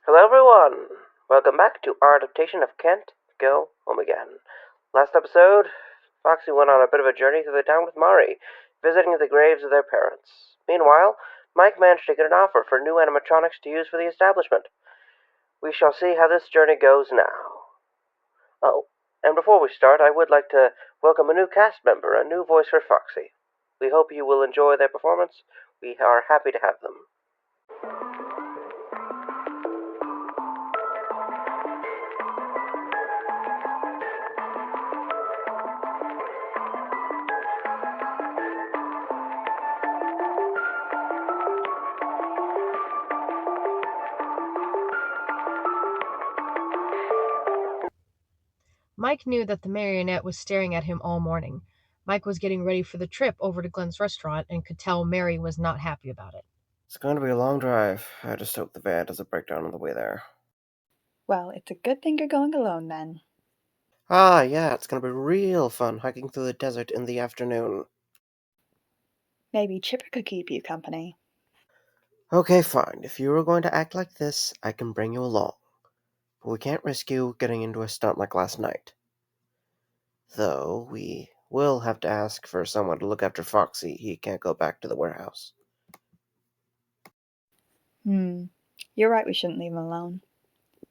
Hello everyone! Welcome back to our adaptation of Can't Go Home Again. Last episode, Foxy went on a bit of a journey through the town with Mari, visiting the graves of their parents. Meanwhile, Mike managed to get an offer for new animatronics to use for the establishment. We shall see how this journey goes now. Oh, and before we start, I would like to welcome a new cast member, a new voice for Foxy. We hope you will enjoy their performance. We are happy to have them. Mike knew that the marionette was staring at him all morning. Mike was getting ready for the trip over to Glenn's restaurant and could tell Mary was not happy about it. It's going to be a long drive. I just hope the van doesn't break down on the way there. Well, it's a good thing you're going alone then. Ah, yeah, it's going to be real fun hiking through the desert in the afternoon. Maybe Chipper could keep you company. Okay, fine. If you were going to act like this, I can bring you along. But we can't risk you getting into a stunt like last night. Though, we will have to ask for someone to look after Foxy. He can't go back to the warehouse. You're right, we shouldn't leave him alone.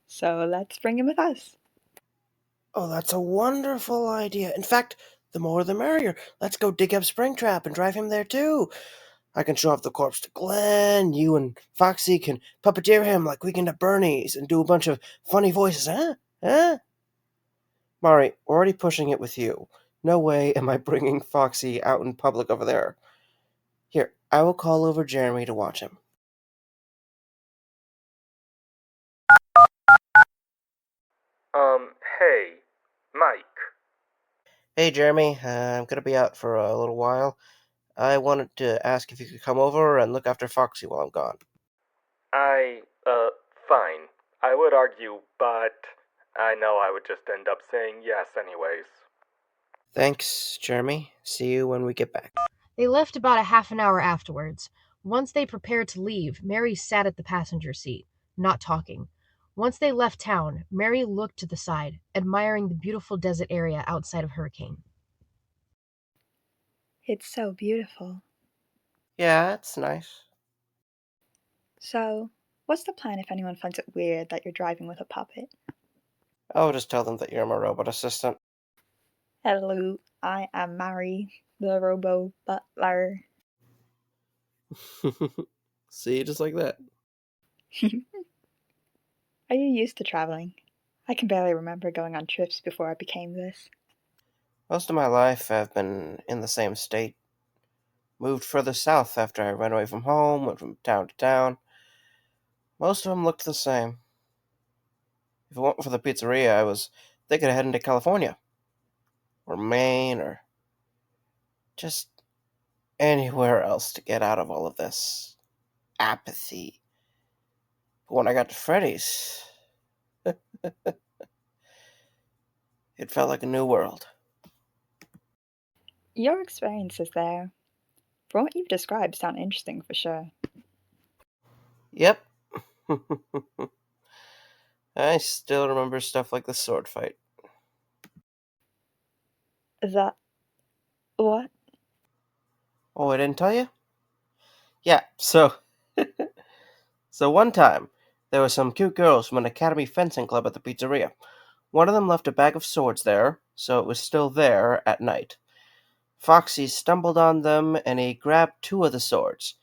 So let's bring him with us. Oh, that's a wonderful idea. In fact, the more the merrier. Let's go dig up Springtrap and drive him there too. I can show off the corpse to Glenn. You and Foxy can puppeteer him like Weekend at Bernie's and do a bunch of funny voices, huh? Huh? Mari, we're already pushing it with you. No way am I bringing Foxy out in public over there. Here, I will call over Jeremy to watch him. Hey, Mike. Hey, Jeremy. I'm going to be out for a little while. I wanted to ask if you could come over and look after Foxy while I'm gone. I, fine. I would argue, but I know I would just end up saying yes anyways. Thanks, Jeremy. See you when we get back. They left about a half an hour afterwards. Once they prepared to leave, Mary sat at the passenger seat, not talking. Once they left town, Mary looked to the side, admiring the beautiful desert area outside of Hurricane. It's so beautiful. Yeah, it's nice. So, what's the plan if anyone finds it weird that you're driving with a puppet? I'll just tell them that you're my robot assistant. Hello, I am Mary, the robo butler. See, just like that. Are you used to traveling? I can barely remember going on trips before I became this. Most of my life I've been in the same state. Moved further south after I ran away from home, went from town to town. Most of them looked the same. If it weren't for the pizzeria, I was thinking of heading to California. Or Maine, or just anywhere else to get out of all of this apathy. But when I got to Freddy's, it felt like a new world. Your experiences there, from what you've described, sound interesting for sure. Yep. I still remember stuff like the sword fight. That. What? Oh, I didn't tell you? Yeah, so one time, there were some cute girls from an academy fencing club at the pizzeria. One of them left a bag of swords there, so it was still there at night. Foxy stumbled on them and he grabbed two of the swords.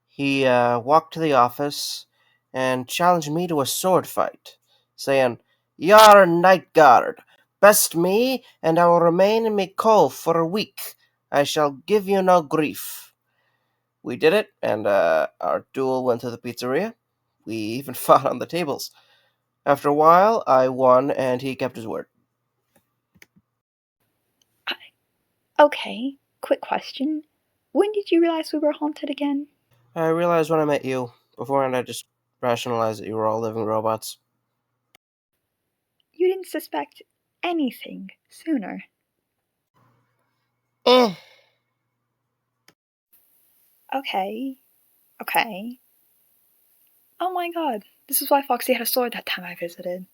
He walked to the office and challenged me to a sword fight, saying, "You're a night guard. Best me, and I will remain in me cove for a week. I shall give you no grief." We did it, and our duel went to the pizzeria. We even fought on the tables. After a while, I won, and he kept his word. Okay, quick question. When did you realize we were haunted again? I realized when I met you. Beforehand, I just rationalized that you were all living robots. You didn't suspect anything sooner. Eh. Okay, okay. Oh my god, this is why Foxy had a sword that time I visited.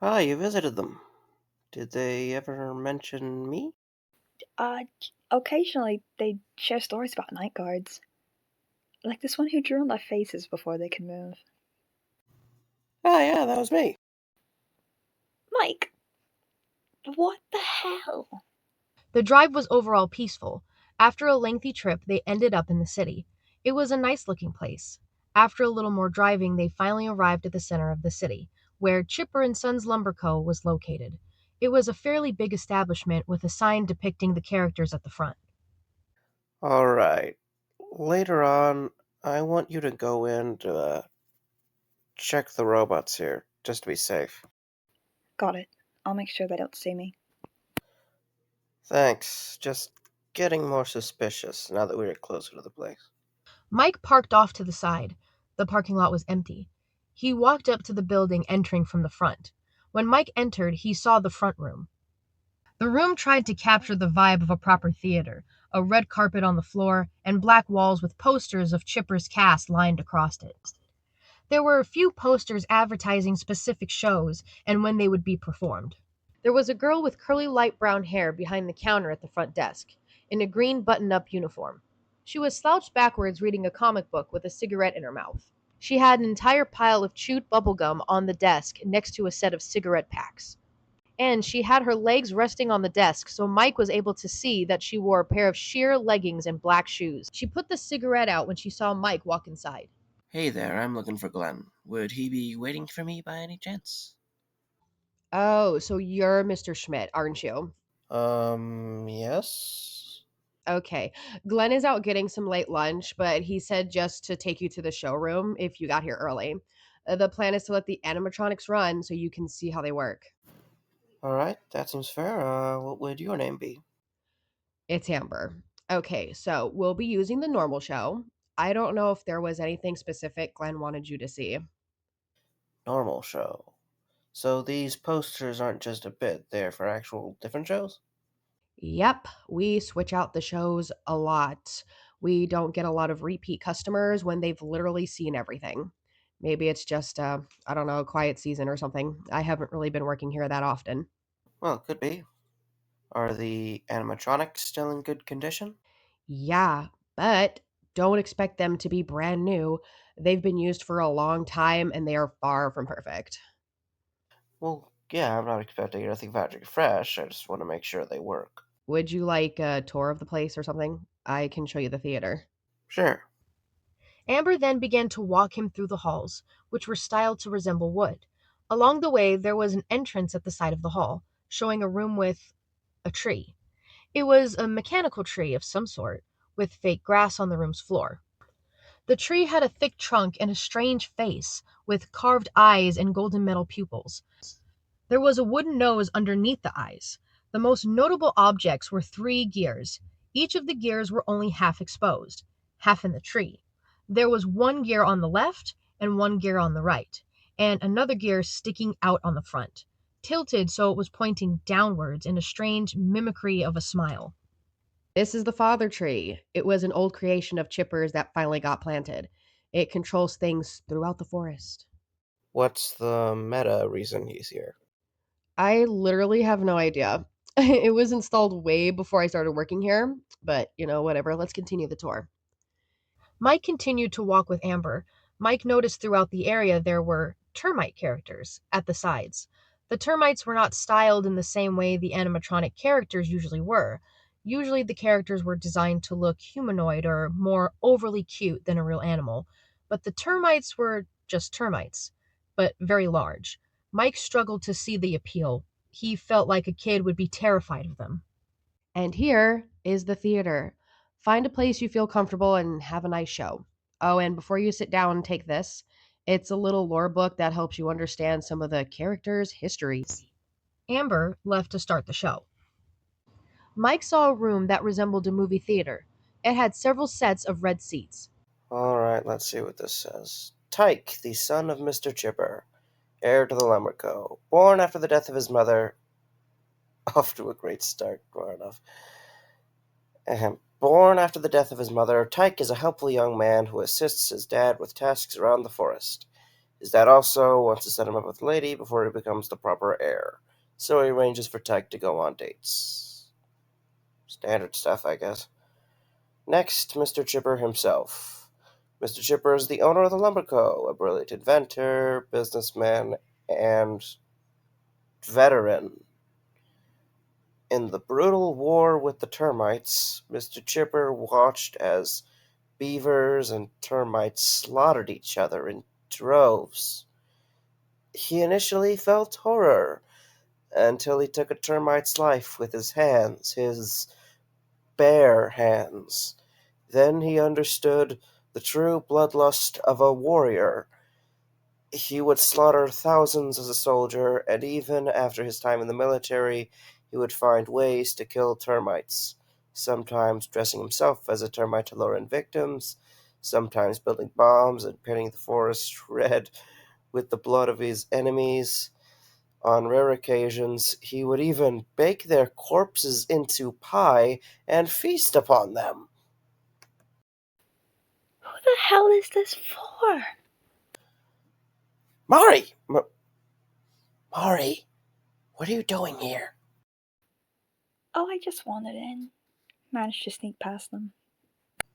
Ah, you visited them. Did they ever mention me? Uh, Occasionally they share stories about night guards. Like this one who drew on their faces before they could move. Ah, yeah, that was me. Mike, what the hell? The drive was overall peaceful. After a lengthy trip, they ended up in the city. It was a nice looking place. After a little more driving, they finally arrived at the center of the city, where Chipper and Sons Lumber Co. was located. It was a fairly big establishment with a sign depicting the characters at the front. All right. Later on, I want you to go in to check the robots here, just to be safe. Got it. I'll make sure they don't see me. Thanks. Just getting more suspicious now that we're closer to the place. Mike parked off to the side. The parking lot was empty. He walked up to the building, entering from the front. When Mike entered, he saw the front room. The room tried to capture the vibe of a proper theater, a red carpet on the floor, and black walls with posters of Chipper's cast lined across it. There were a few posters advertising specific shows and when they would be performed. There was a girl with curly light brown hair behind the counter at the front desk, in a green button up uniform. She was slouched backwards reading a comic book with a cigarette in her mouth. She had an entire pile of chewed bubblegum on the desk next to a set of cigarette packs. And she had her legs resting on the desk, so Mike was able to see that she wore a pair of sheer leggings and black shoes. She put the cigarette out when she saw Mike walk inside. Hey there, I'm looking for Glenn. Would he be waiting for me by any chance? Oh, so you're Mr. Schmidt, aren't you? Yes? Okay. Glenn is out getting some late lunch, but he said just to take you to the showroom if you got here early. The plan is to let the animatronics run so you can see how they work. Alright, that seems fair. What would your name be? It's Amber. Okay, so we'll be using the normal show. I don't know if there was anything specific Glenn wanted you to see. Normal show. So these posters aren't just a bit, they're for actual different shows? Yep, we switch out the shows a lot. We don't get a lot of repeat customers when they've literally seen everything. Maybe it's just, I don't know, a quiet season or something. I haven't really been working here that often. Well, could be. Are the animatronics still in good condition? Yeah, but don't expect them to be brand new. They've been used for a long time and they are far from perfect. Well, yeah, I'm not expecting anything very fresh. I just want to make sure they work. Would you like a tour of the place or something? I can show you the theater. Sure. Amber then began to walk him through the halls, which were styled to resemble wood. Along the way, there was an entrance at the side of the hall, showing a room with a tree. It was a mechanical tree of some sort, with fake grass on the room's floor. The tree had a thick trunk and a strange face, with carved eyes and golden metal pupils. There was a wooden nose underneath the eyes. The most notable objects were three gears. Each of the gears were only half exposed, half in the tree. There was one gear on the left and one gear on the right, and another gear sticking out on the front, tilted so it was pointing downwards in a strange mimicry of a smile. This is the father tree. It was an old creation of Chipper's that finally got planted. It controls things throughout the forest. What's the meta reason he's here? I literally have no idea. It was installed way before I started working here, but whatever. Let's continue the tour. Mike continued to walk with Amber. Mike noticed throughout the area there were termite characters at the sides. The termites were not styled in the same way the animatronic characters usually were. Usually, the characters were designed to look humanoid or more overly cute than a real animal, but the termites were just termites, but very large. Mike struggled to see the appeal. He felt like a kid would be terrified of them. And here is the theater. Find a place you feel comfortable and have a nice show. Oh, and before you sit down, take this. It's a little lore book that helps you understand some of the characters' histories. Amber left to start the show. Mike saw a room that resembled a movie theater. It had several sets of red seats. Alright, let's see what this says. Tyke, the son of Mr. Chipper, heir to the Lumber Co., born after the death of his mother. Off to a great start, far enough. Born after the death of his mother, Tyke is a helpful young man who assists his dad with tasks around the forest. His dad also wants to set him up with a lady before he becomes the proper heir, so he arranges for Tyke to go on dates. Standard stuff, I guess. Next, Mr. Chipper himself. Mr. Chipper is the owner of the Lumber Co., a brilliant inventor, businessman, and veteran. In the brutal war with the termites, Mr. Chipper watched as beavers and termites slaughtered each other in droves. He initially felt horror until he took a termite's life with his hands, his bare hands. Then he understood the true bloodlust of a warrior. He would slaughter thousands as a soldier, and even after his time in the military, he would find ways to kill termites, sometimes dressing himself as a termite to lure in victims, sometimes building bombs and painting the forest red with the blood of his enemies. On rare occasions, he would even bake their corpses into pie and feast upon them. Who the hell is this for? Mari! Mari, what are you doing here? Oh, I just wandered in. Managed to sneak past them.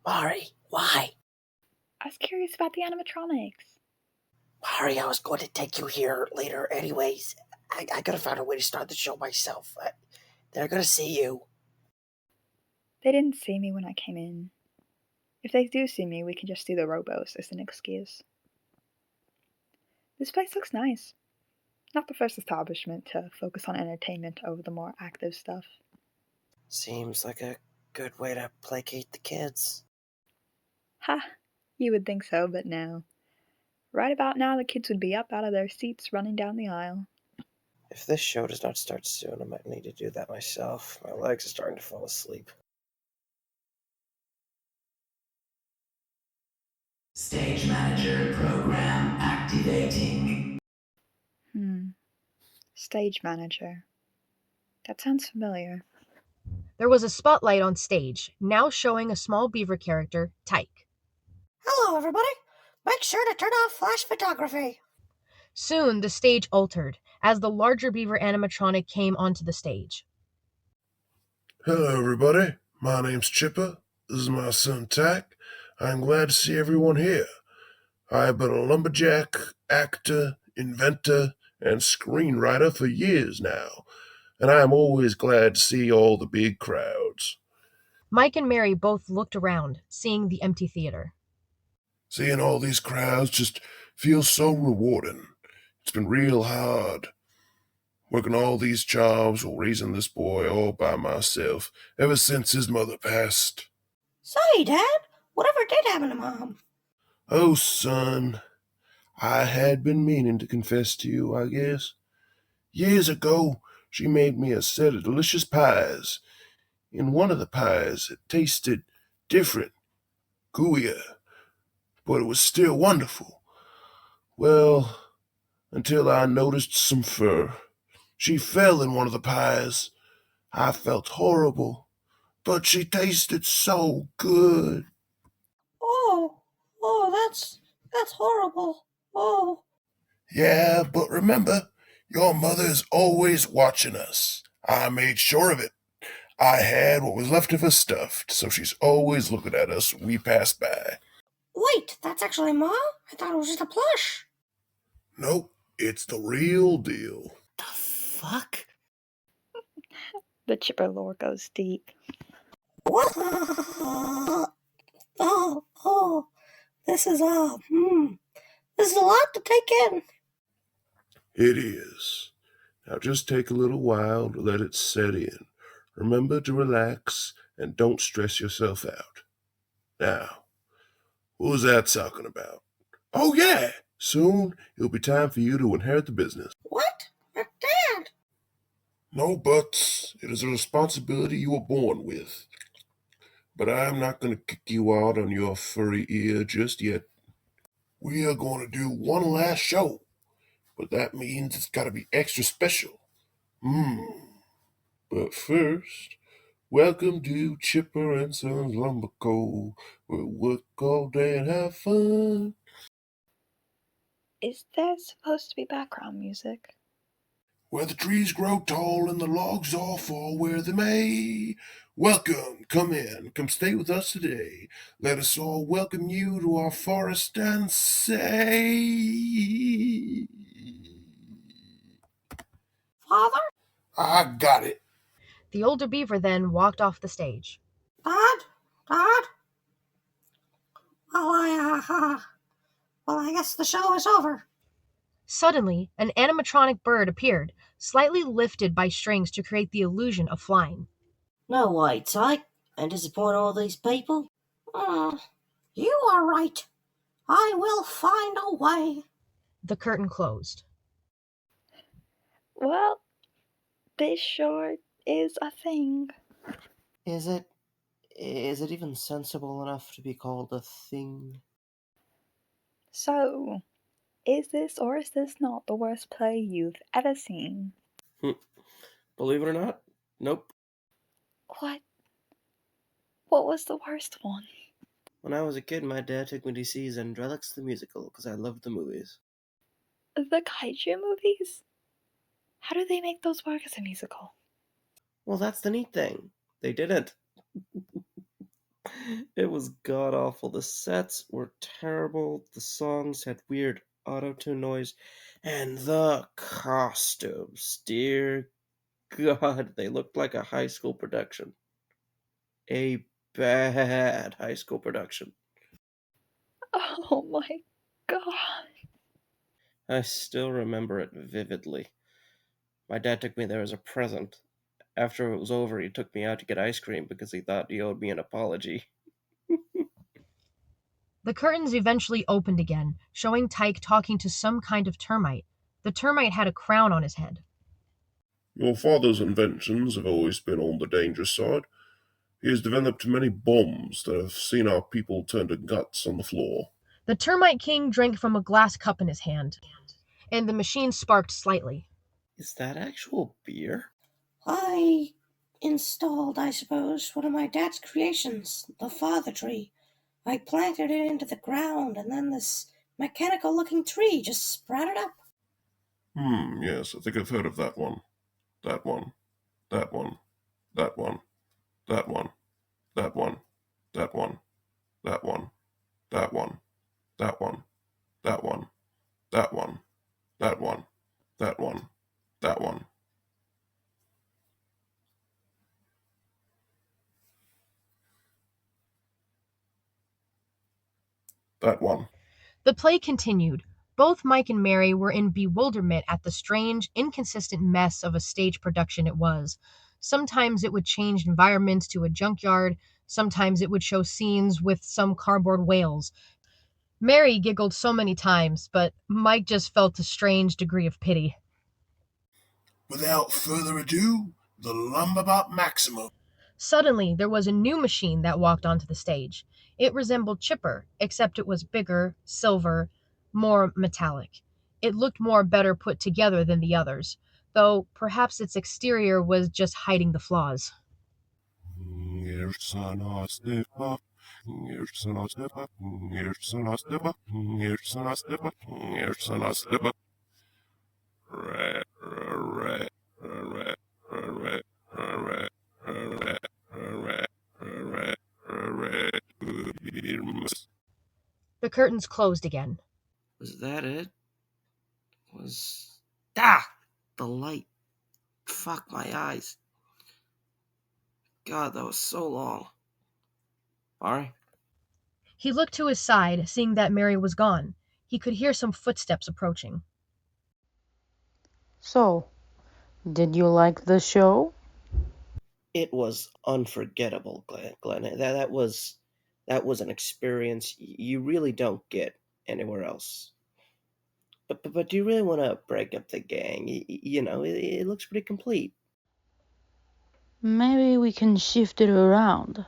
Mari, why? I was curious about the animatronics. Mari, I was going to take you here later anyways. I could have found a way to start the show myself. They're going to see you. They didn't see me when I came in. If they do see me, we can just do the robos as an excuse. This place looks nice. Not the first establishment to focus on entertainment over the more active stuff. Seems like a good way to placate the kids. Ha! You would think so, but no. Right about now, the kids would be up out of their seats running down the aisle. If this show does not start soon, I might need to do that myself. My legs are starting to fall asleep. Stage Manager program activating. Stage manager. That sounds familiar. There was a spotlight on stage, now showing a small beaver character, Tyke. Hello, everybody. Make sure to turn off flash photography. Soon, the stage altered, as the larger beaver animatronic came onto the stage. Hello, everybody. My name's Chipper. This is my son, Tyke. I'm glad to see everyone here. I've been a lumberjack, actor, inventor, and screenwriter for years now, and I am always glad to see all the big crowds. Mike and Mary both looked around, seeing the empty theater. Seeing all these crowds just feels so rewarding. It's been real hard working all these jobs while raising this boy all by myself ever since his mother passed. Say, Dad, whatever did happen to Mom? Oh, son, I had been meaning to confess to you, I guess. Years ago, she made me a set of delicious pies. In one of the pies, it tasted different, gooier, but it was still wonderful. Well, until I noticed some fur. She fell in one of the pies. I felt horrible, but she tasted so good. That's horrible. Oh. Yeah, but remember, your mother is always watching us. I made sure of it. I had what was left of her stuffed, so she's always looking at us when we pass by. Wait, that's actually Mom? I thought it was just a plush. Nope, it's the real deal. The fuck? The Chipper lore goes deep. What? Oh, this is this is a lot to take in. It is. Now just take a little while to let it set in. Remember to relax and don't stress yourself out. Now, what was that talking about? Oh yeah! Soon it'll be time for you to inherit the business. What? But Dad! No buts. It is a responsibility you were born with. But I'm not going to kick you out on your furry ear just yet. We are going to do one last show, but that means it's got to be extra special. But first, Welcome to Chipper and Sons Lumber Co. We'll work all day and have fun. Is there supposed to be background music? Where the trees grow tall and the logs all fall where they may. Welcome, come in, come stay with us today. Let us all welcome you to our forest and say, Father? I got it. The older beaver then walked off the stage. Dad? Dad? Well, I guess the show is over. Suddenly, an animatronic bird appeared, slightly lifted by strings to create the illusion of flying. No way, Tyke. And disappoint all these people? You are right. I will find a way. The curtain closed. Well, this sure is a thing. Is it even sensible enough to be called a thing? So, is this or is this not the worst play you've ever seen? Believe it or not, nope. What? What was the worst one? When I was a kid, my dad took me to see Zandrelix the musical because I loved the movies. The kaiju movies? How do they make those work as a musical? Well, that's the neat thing. They didn't. It was god awful. The sets were terrible. The songs had weird auto-tune noise. And the costumes, dear God, they looked like a high school production. A bad high school production. Oh my god. I still remember it vividly. My dad took me there as a present. After it was over, he took me out to get ice cream because he thought he owed me an apology. The curtains eventually opened again, showing Tyke talking to some kind of termite. The termite had a crown on his head. Your father's inventions have always been on the dangerous side. He has developed many bombs that have seen our people turn to guts on the floor. The termite king drank from a glass cup in his hand, and the machine sparked slightly. Is that actual beer? I installed, I suppose, one of my dad's creations, the father tree. I planted it into the ground, and then this mechanical-looking tree just sprouted up. Yes, I think I've heard of that one. That one. That one. That one. That one. That one. That one. That one. That one. That one. That one. That one. That one. That one. That one. That one. The play continued. Both Mike and Mary were in bewilderment at the strange, inconsistent mess of a stage production it was. Sometimes it would change environments to a junkyard, sometimes it would show scenes with some cardboard whales. Mary giggled so many times, but Mike just felt a strange degree of pity. Without further ado, the Lumberbot Maximum. Suddenly, there was a new machine that walked onto the stage. It resembled Chipper, except it was bigger, silver, more metallic. It looked more better put together than the others, though perhaps its exterior was just hiding the flaws. The curtains closed again. Was that it? Ah! The light. Fuck my eyes. God, that was so long. Mari? He looked to his side, seeing that Mary was gone. He could hear some footsteps approaching. So, did you like the show? It was unforgettable, Glenn. That was an experience you really don't get anywhere else. But do you really want to break up the gang? It looks pretty complete. Maybe we can shift it around.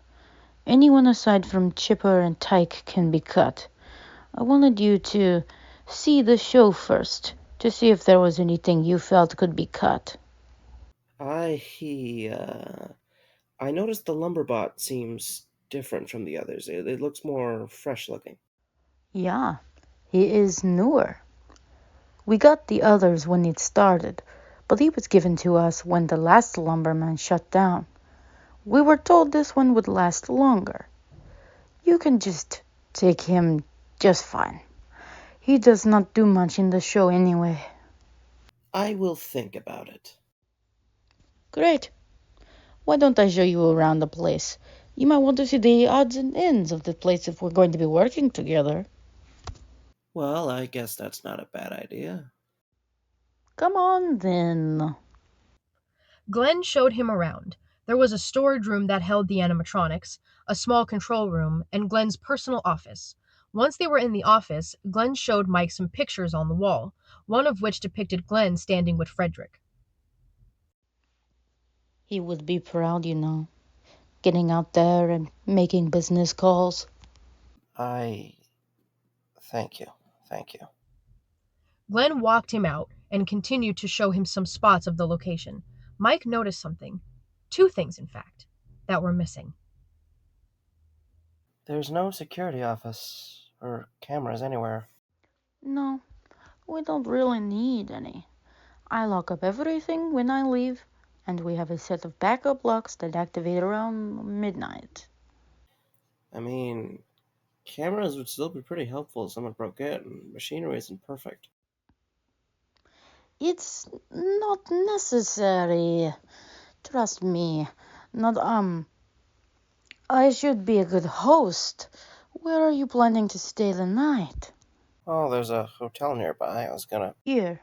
Anyone aside from Chipper and Tyke can be cut. I wanted you to see the show first, to see if there was anything you felt could be cut. I I noticed the lumberbot seems different from the others. It looks more fresh looking. Yeah, he is newer. We got the others when it started, but he was given to us when the last lumberman shut down. We were told this one would last longer. You can just take him just fine. He does not do much in the show anyway. I will think about it. Great. Why don't I show you around the place? You might want to see the odds and ends of the place if we're going to be working together. Well, I guess that's not a bad idea. Come on then. Glenn showed him around. There was a storage room that held the animatronics, a small control room, and Glenn's personal office. Once they were in the office, Glenn showed Mike some pictures on the wall, one of which depicted Glenn standing with Frederick. He would be proud, you know, getting out there and making business calls. I thank you. Thank you. Glenn walked him out and continued to show him some spots of the location. Mike noticed something. Two things, in fact, that were missing. There's no security office or cameras anywhere. No, we don't really need any. I lock up everything when I leave, and we have a set of backup locks that activate around midnight. I mean, cameras would still be pretty helpful if someone broke in. Machinery isn't perfect. It's not necessary. Trust me. Not, I should be a good host. Where are you planning to stay the night? Oh, there's a hotel nearby. I was gonna. Here,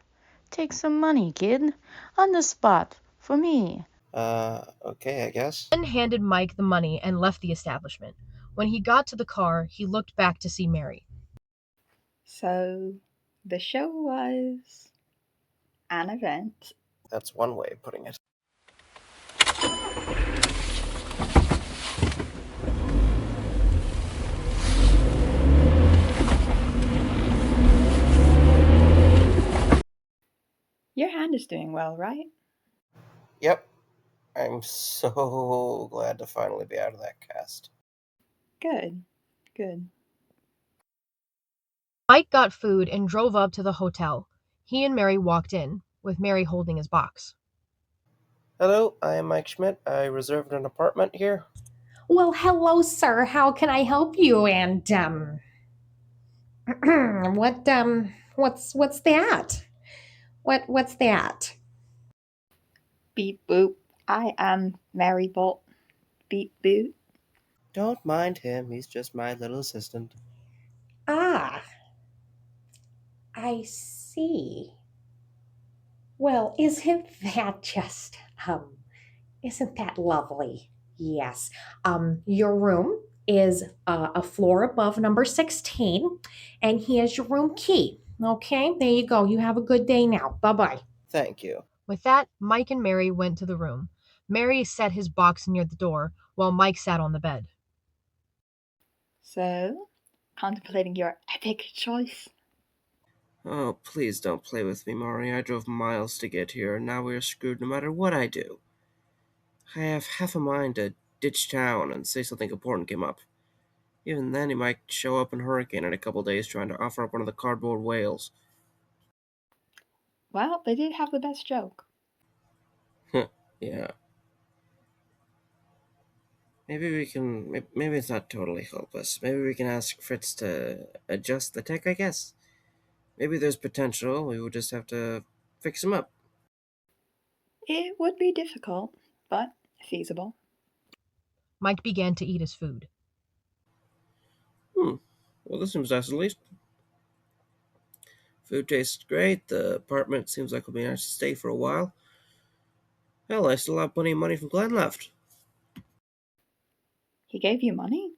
take some money, kid. On the spot, for me. Okay, I guess. Glenn handed Mike the money and left the establishment. When he got to the car, he looked back to see Mary. So, the show was an event. That's one way of putting it. Your hand is doing well, right? Yep. I'm so glad to finally be out of that cast. Good. Good. Mike got food and drove up to the hotel. He and Mary walked in, with Mary holding his box. Hello, I am Mike Schmidt. I reserved an apartment here. Well, hello, sir. How can I help you? And what's that? What's that? Beep boop. I am Mary Bolt. Beep boop. Don't mind him, he's just my little assistant. Ah, I see. Well, isn't that lovely? Yes. Your room is a floor above number 16, and here's your room key. Okay, there you go. You have a good day now. Bye bye. Thank you. With that, Mike and Mary went to the room. Mary set his box near the door, while Mike sat on the bed. So, contemplating your epic choice? Oh, please don't play with me, Maury. I drove miles to get here, and now we are screwed no matter what I do. I have half a mind to ditch town and say something important came up. Even then, he might show up in Hurricane in a couple days trying to offer up one of the cardboard whales. Well, they did have the best joke. Yeah. Maybe it's not totally hopeless. Maybe we can ask Fritz to adjust the tech, I guess. Maybe there's potential. We would just have to fix him up. It would be difficult, but feasible. Mike began to eat his food. Well, this seems nice at least. Food tastes great. The apartment seems like it'll be nice to stay for a while. Hell, I still have plenty of money from Glenn left. He gave you money?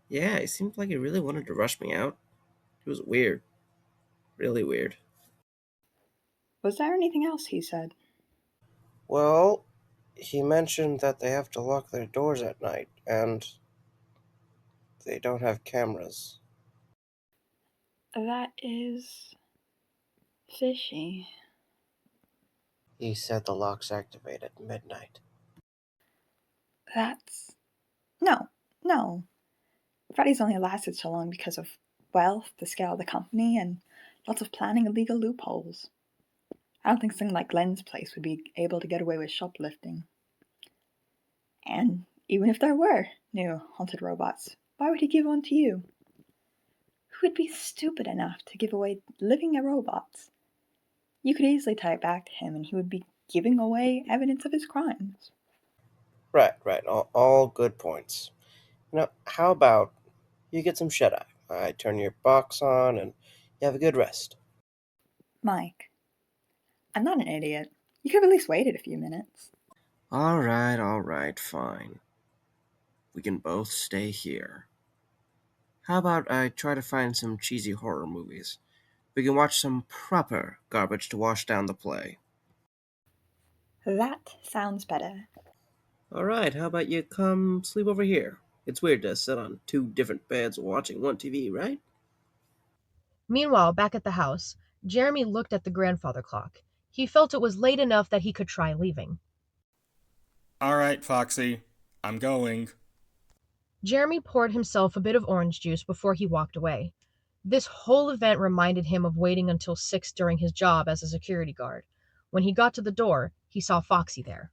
Yeah, he seemed like he really wanted to rush me out. It was weird. Really weird. Was there anything else he said? Well, he mentioned that they have to lock their doors at night, and they don't have cameras. That is fishy. He said the locks activate at midnight. That's... No. Freddy's only lasted so long because of wealth, the scale of the company, and lots of planning and legal loopholes. I don't think something like Glenn's place would be able to get away with shoplifting. And even if there were new haunted robots, why would he give one to you? Who would be stupid enough to give away living robots? You could easily tie it back to him and he would be giving away evidence of his crimes. Right. All good points. How about you get some shut-eye? I turn your box on and you have a good rest. Mike, I'm not an idiot. You could have at least waited a few minutes. All right, fine. We can both stay here. How about I try to find some cheesy horror movies? We can watch some proper garbage to wash down the play. That sounds better. All right, how about you come sleep over here? It's weird to sit on two different beds watching one TV, right? Meanwhile, back at the house, Jeremy looked at the grandfather clock. He felt it was late enough that he could try leaving. All right, Foxy. I'm going. Jeremy poured himself a bit of orange juice before he walked away. This whole event reminded him of waiting until 6 during his job as a security guard. When he got to the door, he saw Foxy there.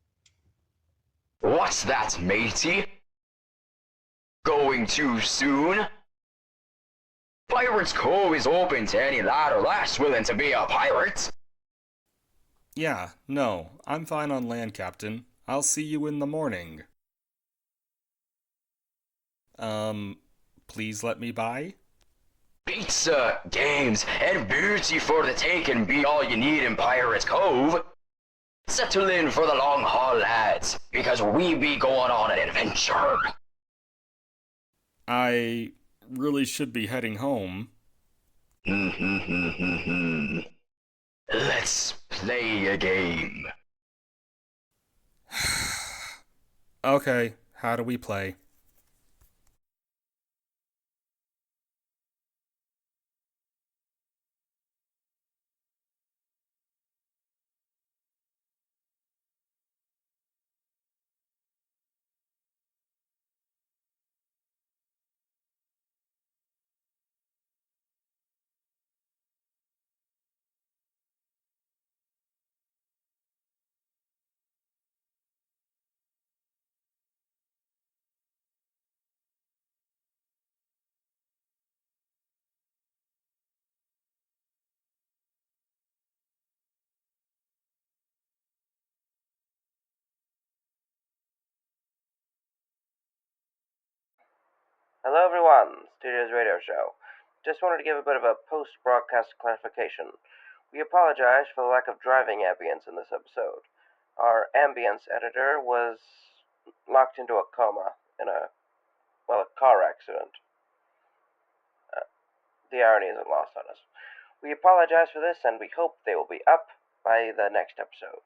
What's that, matey? Going too soon? Pirates Cove is open to any lad or lass willing to be a pirate. Yeah, no, I'm fine on land, Captain. I'll see you in the morning. Please let me by? Pizza, games, and beauty for the taking be all you need in Pirates Cove. Settle in for the long haul, lads, because we be going on an adventure. I really should be heading home. Let's play a game. Okay, how do we play? Hello, everyone. Studios Radio Show. Just wanted to give a bit of a post-broadcast clarification. We apologize for the lack of driving ambience in this episode. Our ambience editor was locked into a coma in a car accident. The irony isn't lost on us. We apologize for this, and we hope they will be up by the next episode.